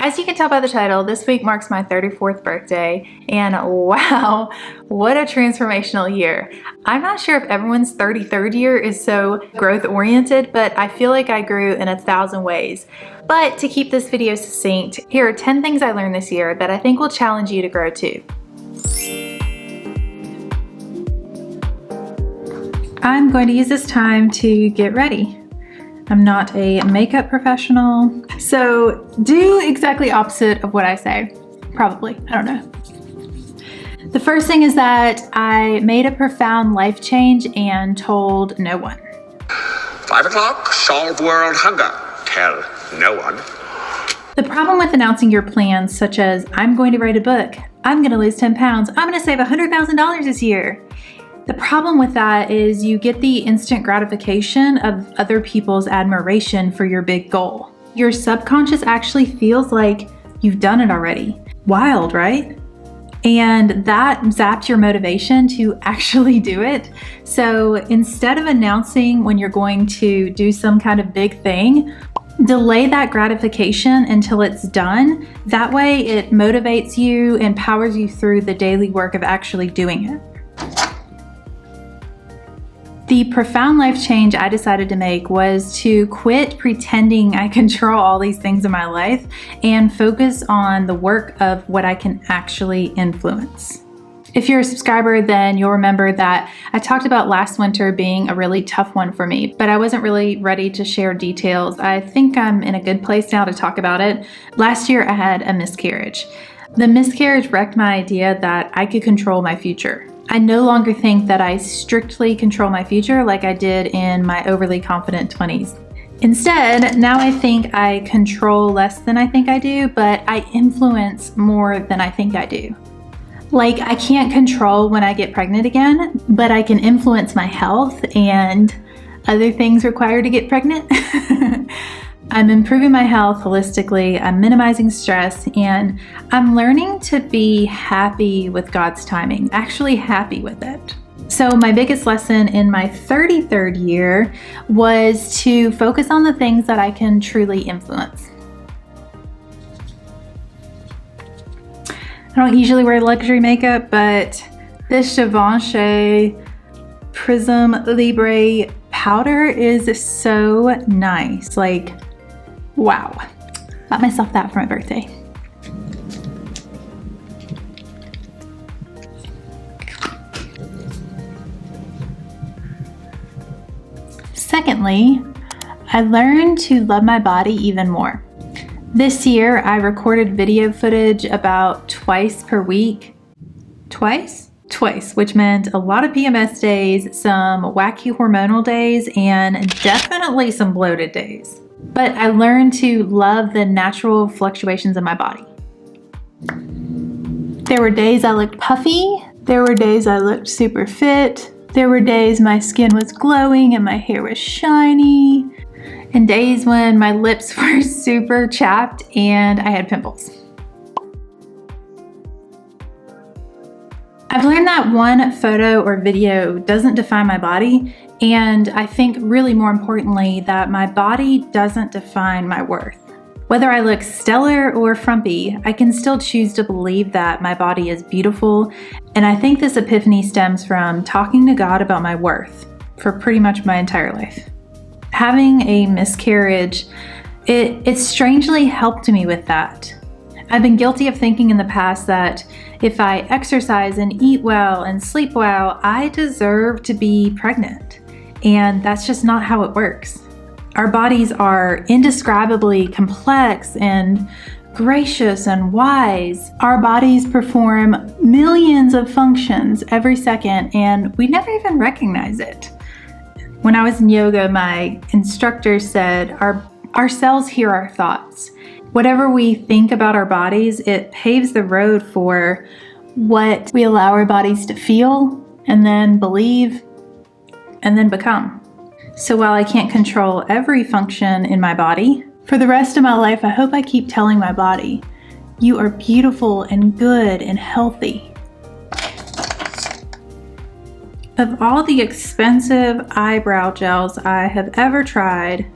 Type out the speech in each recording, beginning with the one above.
As you can tell by the title, this week marks my 34th birthday, and wow, what a transformational year. I'm not sure if everyone's 33rd year is so growth-oriented, but I feel like I grew in 1,000 ways. But to keep this video succinct, here are 10 things I learned this year that I think will challenge you to grow too. I'm going to use this time to get ready. I'm not a makeup professional, so do exactly opposite of what I say. Probably, I don't know. The first thing is that I made a profound life change and told no one. 5 o'clock, solve world hunger. Tell no one. The problem with announcing your plans, such as I'm going to write a book, I'm going to lose 10 pounds, I'm going to save $100,000 this year. The problem with that is you get the instant gratification of other people's admiration for your big goal. Your subconscious actually feels like you've done it already. Wild, right? And that zaps your motivation to actually do it. So instead of announcing when you're going to do some kind of big thing, delay that gratification until it's done. That way it motivates you and powers you through the daily work of actually doing it. The profound life change I decided to make was to quit pretending I control all these things in my life and focus on the work of what I can actually influence. If you're a subscriber, then you'll remember that I talked about last winter being a really tough one for me, but I wasn't really ready to share details. I think I'm in a good place now to talk about it. Last year I had a miscarriage. The miscarriage wrecked my idea that I could control my future. I no longer think that I strictly control my future like I did in my overly confident 20s. Instead, now I think I control less than I think I do, but I influence more than I think I do. Like, I can't control when I get pregnant again, but I can influence my health and other things required to get pregnant. I'm improving my health holistically, I'm minimizing stress, and I'm learning to be happy with God's timing, actually happy with it. So my biggest lesson in my 33rd year was to focus on the things that I can truly influence. I don't usually wear luxury makeup, but this Givenchy Prism Libre powder is so nice. Like, wow. Got myself that for my birthday. Secondly, I learned to love my body even more. This year, I recorded video footage about twice per week. Twice, which meant a lot of PMS days, some wacky hormonal days, and definitely some bloated days. But I learned to love the natural fluctuations in my body. There were days I looked puffy. There were days I looked super fit. There were days my skin was glowing and my hair was shiny. And days when my lips were super chapped and I had pimples. I've learned that one photo or video doesn't define my body, and I think really more importantly that my body doesn't define my worth. Whether I look stellar or frumpy, I can still choose to believe that my body is beautiful, and I think this epiphany stems from talking to God about my worth for pretty much my entire life. Having a miscarriage, it strangely helped me with that. I've been guilty of thinking in the past that if I exercise and eat well and sleep well, I deserve to be pregnant. And that's just not how it works. Our bodies are indescribably complex and gracious and wise. Our bodies perform millions of functions every second, and we never even recognize it. When I was in yoga, my instructor said, our cells hear our thoughts. Whatever we think about our bodies, it paves the road for what we allow our bodies to feel and then believe and then become. So while I can't control every function in my body, for the rest of my life, I hope I keep telling my body, you are beautiful and good and healthy. Of all the expensive eyebrow gels I have ever tried,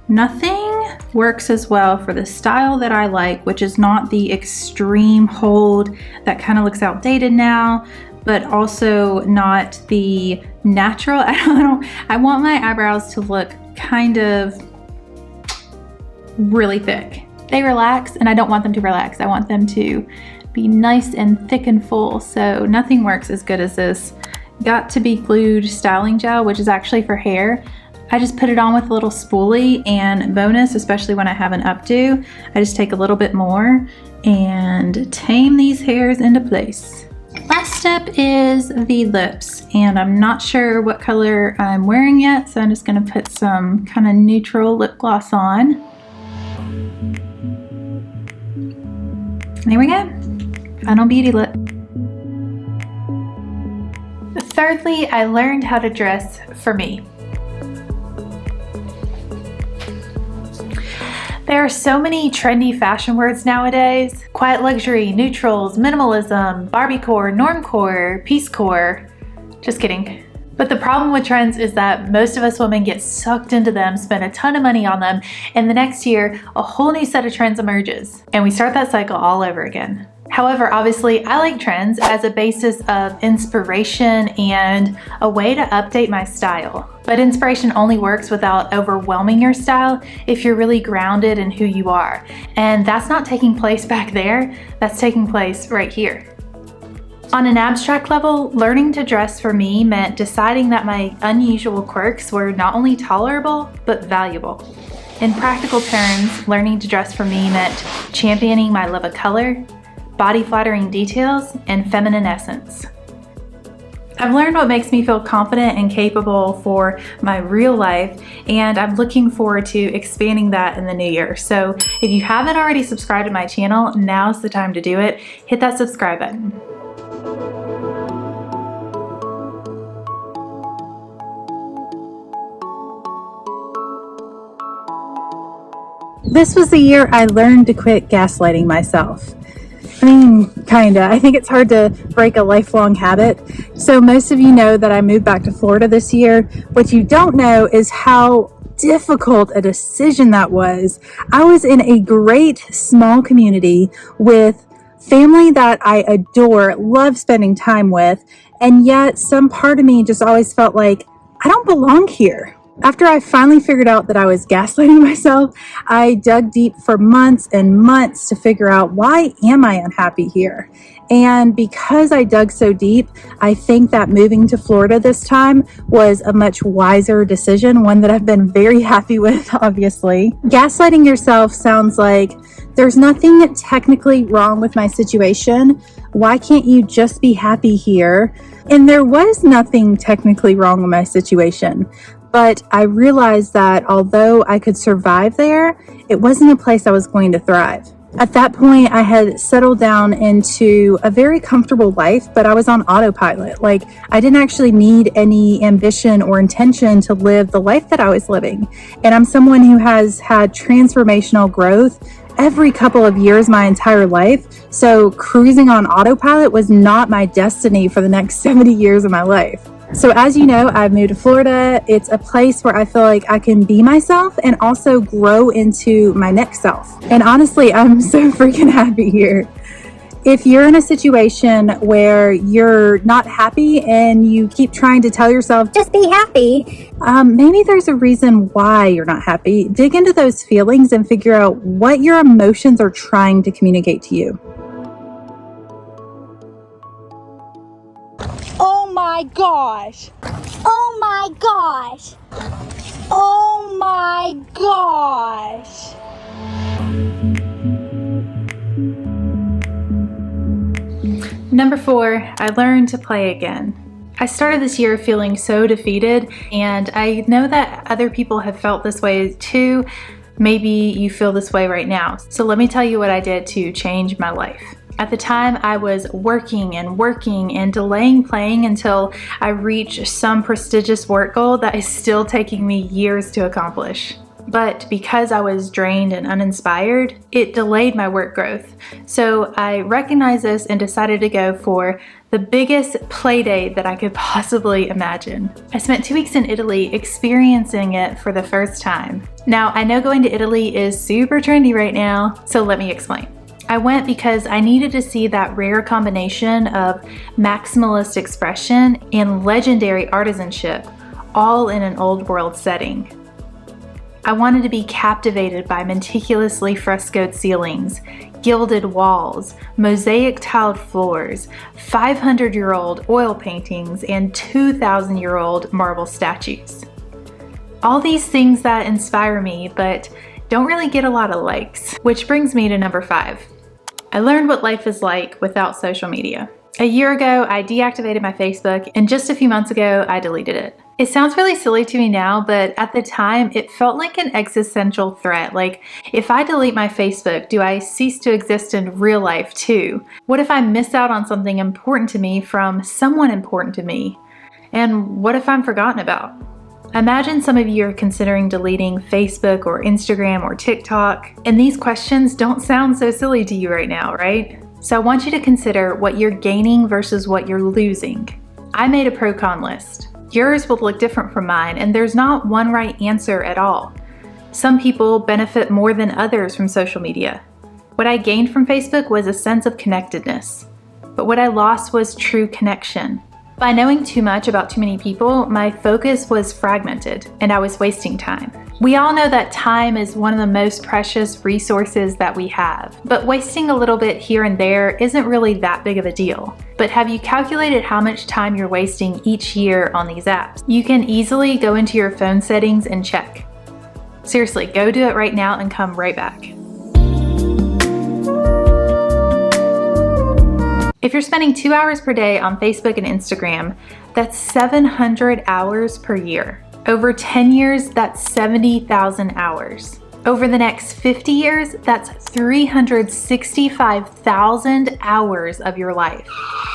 Nothing works as well for the style that I like, which is not the extreme hold that kind of looks outdated now, but also not the natural. I want my eyebrows to look kind of really thick. They relax, and I don't want them to relax. I want them to be nice and thick and full. So nothing works as good as this Got to Be Glued styling gel, which is actually for hair. I just put it on with a little spoolie, and bonus, especially when I have an updo, I just take a little bit more and tame these hairs into place. Last step is the lips, and I'm not sure what color I'm wearing yet, so I'm just gonna put some kind of neutral lip gloss on. There we go, final beauty look. Thirdly, I learned how to dress for me. There are so many trendy fashion words nowadays. Quiet luxury, neutrals, minimalism, Barbiecore, normcore, peacecore. Just kidding. But the problem with trends is that most of us women get sucked into them, spend a ton of money on them, and the next year, a whole new set of trends emerges. And we start that cycle all over again. However, obviously, I like trends as a basis of inspiration and a way to update my style. But inspiration only works without overwhelming your style if you're really grounded in who you are. And that's not taking place back there, that's taking place right here. On an abstract level, learning to dress for me meant deciding that my unusual quirks were not only tolerable, but valuable. In practical terms, learning to dress for me meant championing my love of color, body flattering details, and feminine essence. I've learned what makes me feel confident and capable for my real life, and I'm looking forward to expanding that in the new year. So if you haven't already subscribed to my channel, now's the time to do it. Hit that subscribe button. This was the year I learned to quit gaslighting myself. I mean, kinda. I think it's hard to break a lifelong habit. So most of you know that I moved back to Florida this year. What you don't know is how difficult a decision that was. I was in a great small community with family that I adore, love spending time with, and yet some part of me just always felt like I don't belong here. After I finally figured out that I was gaslighting myself, I dug deep for months and months to figure out, why am I unhappy here? And because I dug so deep, I think that moving to Florida this time was a much wiser decision, one that I've been very happy with, obviously. Gaslighting yourself sounds like, there's nothing technically wrong with my situation. Why can't you just be happy here? And there was nothing technically wrong with my situation. But I realized that although I could survive there, it wasn't a place I was going to thrive. At that point, I had settled down into a very comfortable life, but I was on autopilot. Like, I didn't actually need any ambition or intention to live the life that I was living. And I'm someone who has had transformational growth every couple of years my entire life. So cruising on autopilot was not my destiny for the next 70 years of my life. So as you know, I've moved to Florida. It's a place where I feel like I can be myself and also grow into my next self. And honestly, I'm so freaking happy here. If you're in a situation where you're not happy and you keep trying to tell yourself, just be happy, maybe there's a reason why you're not happy. Dig into those feelings and figure out what your emotions are trying to communicate to you. Oh my gosh! Oh my gosh! Oh my gosh! Number 4, I learned to play again. I started this year feeling so defeated, and I know that other people have felt this way too. Maybe you feel this way right now. So let me tell you what I did to change my life. At the time, I was working and delaying playing until I reached some prestigious work goal that is still taking me years to accomplish. But because I was drained and uninspired, it delayed my work growth. So I recognized this and decided to go for the biggest play date that I could possibly imagine. I spent 2 weeks in Italy experiencing it for the first time. Now, I know going to Italy is super trendy right now, so let me explain. I went because I needed to see that rare combination of maximalist expression and legendary artisanship, all in an old world setting. I wanted to be captivated by meticulously frescoed ceilings, gilded walls, mosaic tiled floors, 500-year-old oil paintings, and 2,000-year-old marble statues. All these things that inspire me, but don't really get a lot of likes. Which brings me to number 5. I learned what life is like without social media. A year ago, I deactivated my Facebook, and just a few months ago, I deleted it. It sounds really silly to me now, but at the time, it felt like an existential threat. Like, if I delete my Facebook, do I cease to exist in real life too? What if I miss out on something important to me from someone important to me? And what if I'm forgotten about? Imagine some of you are considering deleting Facebook or Instagram or TikTok, and these questions don't sound so silly to you right now, right? So I want you to consider what you're gaining versus what you're losing. I made a pro-con list. Yours will look different from mine, and there's not one right answer at all. Some people benefit more than others from social media. What I gained from Facebook was a sense of connectedness, but what I lost was true connection. By knowing too much about too many people, my focus was fragmented, and I was wasting time. We all know that time is one of the most precious resources that we have, but wasting a little bit here and there isn't really that big of a deal. But have you calculated how much time you're wasting each year on these apps? You can easily go into your phone settings and check. Seriously, go do it right now and come right back. If you're spending 2 hours per day on Facebook and Instagram, that's 700 hours per year. Over 10 years, that's 70,000 hours. Over the next 50 years, that's 365,000 hours of your life.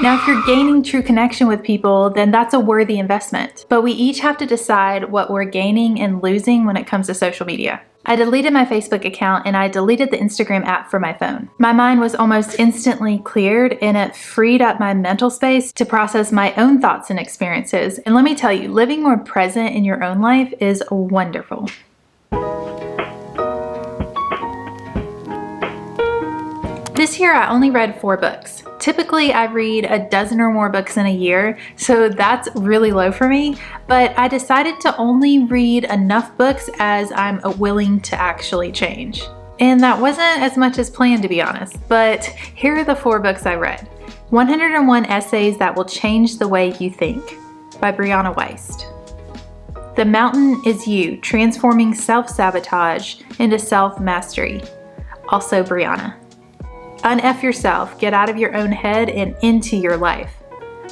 Now, if you're gaining true connection with people, then that's a worthy investment. But we each have to decide what we're gaining and losing when it comes to social media. I deleted my Facebook account and I deleted the Instagram app from my phone. My mind was almost instantly cleared, and it freed up my mental space to process my own thoughts and experiences. And let me tell you, living more present in your own life is wonderful. This year, I only read 4 books. Typically, I read a dozen or more books in a year, so that's really low for me, but I decided to only read enough books as I'm willing to actually change. And that wasn't as much as planned, to be honest, but here are the 4 books I read. 101 Essays That Will Change the Way You Think by Brianna Wiest. The Mountain Is You, Transforming Self-Sabotage into Self-Mastery, also Brianna. Unf Yourself, Get Out of Your Own Head and Into Your Life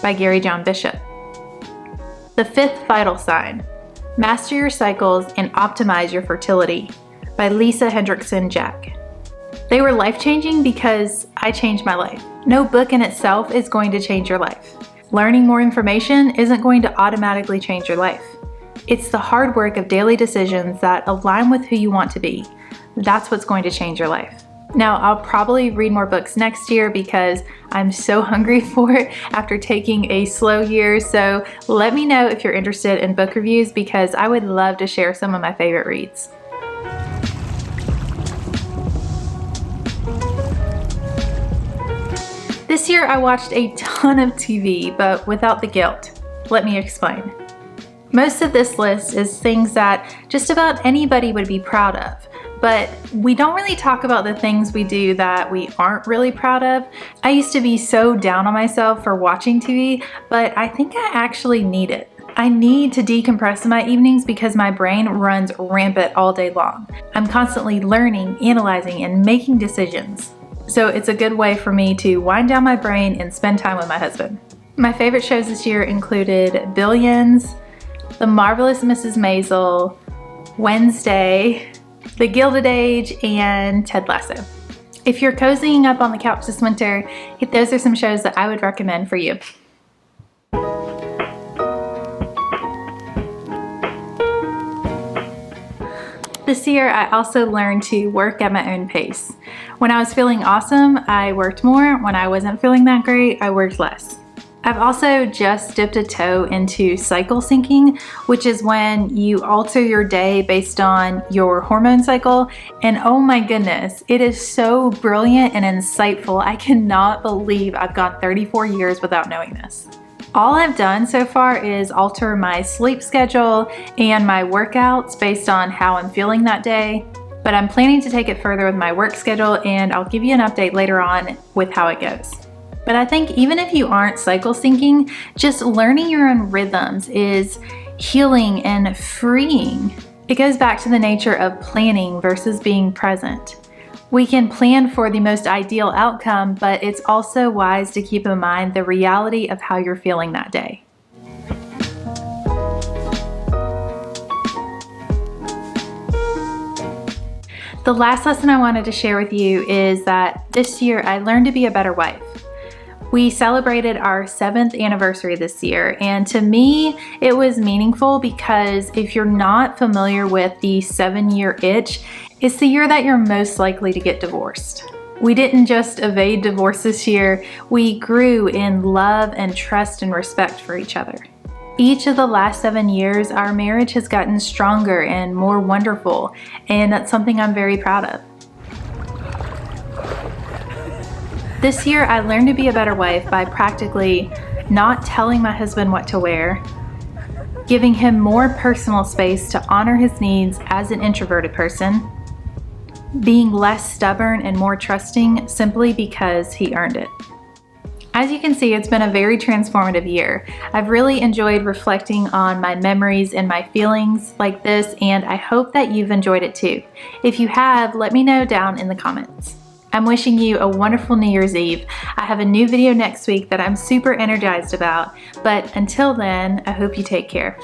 by Gary John Bishop. The Fifth Vital Sign, Master Your Cycles and Optimize Your Fertility by Lisa Hendrickson Jack. They were life-changing because I changed my life. No book in itself is going to change your life. Learning more information isn't going to automatically change your life. It's the hard work of daily decisions that align with who you want to be. That's what's going to change your life. Now, I'll probably read more books next year because I'm so hungry for it after taking a slow year. So let me know if you're interested in book reviews because I would love to share some of my favorite reads. This year I watched a ton of TV, but without the guilt. Let me explain. Most of this list is things that just about anybody would be proud of. But we don't really talk about the things we do that we aren't really proud of. I used to be so down on myself for watching TV, but I think I actually need it. I need to decompress in my evenings because my brain runs rampant all day long. I'm constantly learning, analyzing, and making decisions. So it's a good way for me to wind down my brain and spend time with my husband. My favorite shows this year included Billions, The Marvelous Mrs. Maisel, Wednesday, The Gilded Age, and Ted Lasso. If you're cozying up on the couch this winter, those are some shows that I would recommend for you. The This year, I also learned to work at my own pace. When I was feeling awesome, I worked more. When I wasn't feeling that great, I worked less. I've also just dipped a toe into cycle syncing, which is when you alter your day based on your hormone cycle. And oh my goodness, it is so brilliant and insightful. I cannot believe I've gone 34 years without knowing this. All I've done so far is alter my sleep schedule and my workouts based on how I'm feeling that day. But I'm planning to take it further with my work schedule, and I'll give you an update later on with how it goes. But I think even if you aren't cycle syncing, just learning your own rhythms is healing and freeing. It goes back to the nature of planning versus being present. We can plan for the most ideal outcome, but it's also wise to keep in mind the reality of how you're feeling that day. The last lesson I wanted to share with you is that this year I learned to be a better wife. We celebrated our 7th anniversary this year, and to me, it was meaningful because if you're not familiar with the 7-year itch, it's the year that you're most likely to get divorced. We didn't just evade divorce this year, we grew in love and trust and respect for each other. Each of the last 7 years, our marriage has gotten stronger and more wonderful, and that's something I'm very proud of. This year, I learned to be a better wife by practically not telling my husband what to wear, giving him more personal space to honor his needs as an introverted person, being less stubborn and more trusting simply because he earned it. As you can see, it's been a very transformative year. I've really enjoyed reflecting on my memories and my feelings like this, and I hope that you've enjoyed it too. If you have, let me know down in the comments. I'm wishing you a wonderful New Year's Eve. I have a new video next week that I'm super energized about, but until then, I hope you take care.